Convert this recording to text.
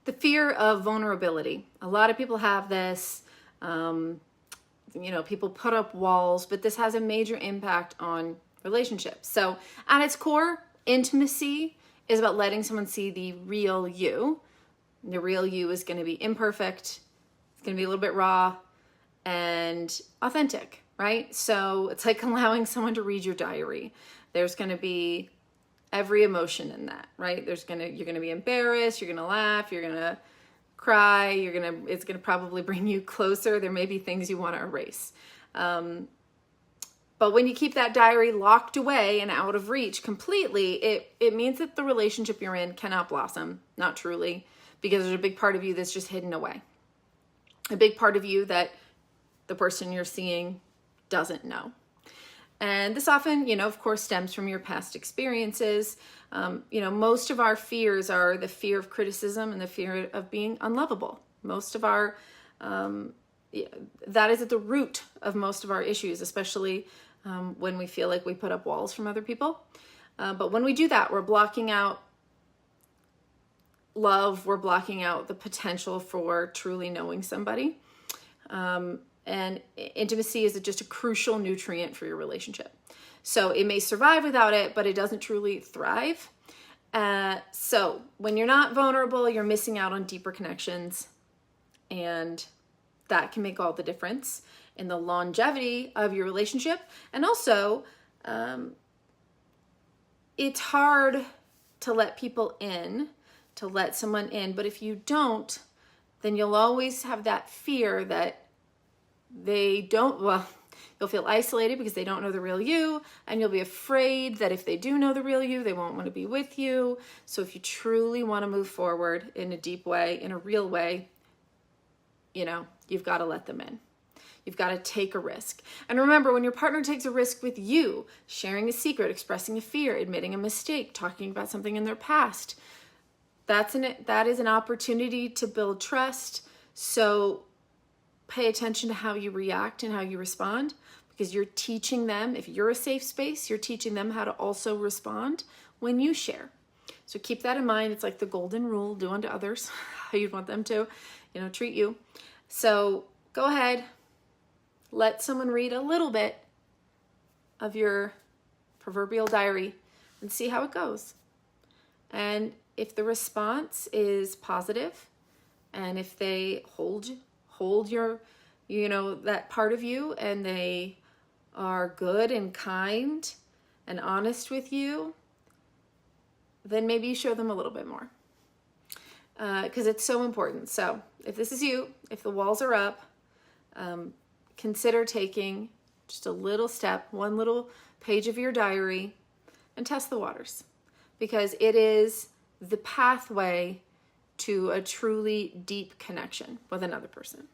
The fear of vulnerability. A lot of people have this. People put up walls, but this has a major impact on relationships. So at its core, intimacy is about letting someone see the real you. The real you is going to be imperfect. It's going to be a little bit raw and authentic, right? So it's like allowing someone to read your diary. There's going to be every emotion in that, right? You're going to be embarrassed, you're going to laugh, you're going to cry, it's going to probably bring you closer. There may be things you want to erase. But when you keep that diary locked away and out of reach completely, it means that the relationship you're in cannot blossom, not truly, because there's a big part of you that's just hidden away. A big part of you that the person you're seeing doesn't know. And this often, of course, stems from your past experiences. Most of our fears are the fear of criticism and the fear of being unlovable. Most of our, that is at the root of most of our issues, especially when we feel like we put up walls from other people. But when we do that, we're blocking out love, we're blocking out the potential for truly knowing somebody. And intimacy is just a crucial nutrient for your relationship. So it may survive without it, but it doesn't truly thrive. So when you're not vulnerable, you're missing out on deeper connections. And that can make all the difference in the longevity of your relationship. And also, it's hard to let people in, to let someone in. But if you don't, then you'll always have that fear that you'll feel isolated because they don't know the real you, and you'll be afraid that if they do know the real you, they won't want to be with you. So if you truly want to move forward in a deep way, in a real way, you've got to let them in. You've got to take a risk. And remember, when your partner takes a risk with you, sharing a secret, expressing a fear, admitting a mistake, talking about something in their past, that is an opportunity to build trust. So pay attention to how you react and how you respond, because you're teaching them, if you're a safe space, you're teaching them how to also respond when you share. So keep that in mind. It's like the golden rule, do unto others how you'd want them to, treat you. So go ahead, let someone read a little bit of your proverbial diary and see how it goes. And if the response is positive, and if they hold your, that part of you, and they are good and kind and honest with you, then maybe you show them a little bit more. Because it's so important. So if this is you, if the walls are up, consider taking just a little step, one little page of your diary, and test the waters. Because it is the pathway to a truly deep connection with another person.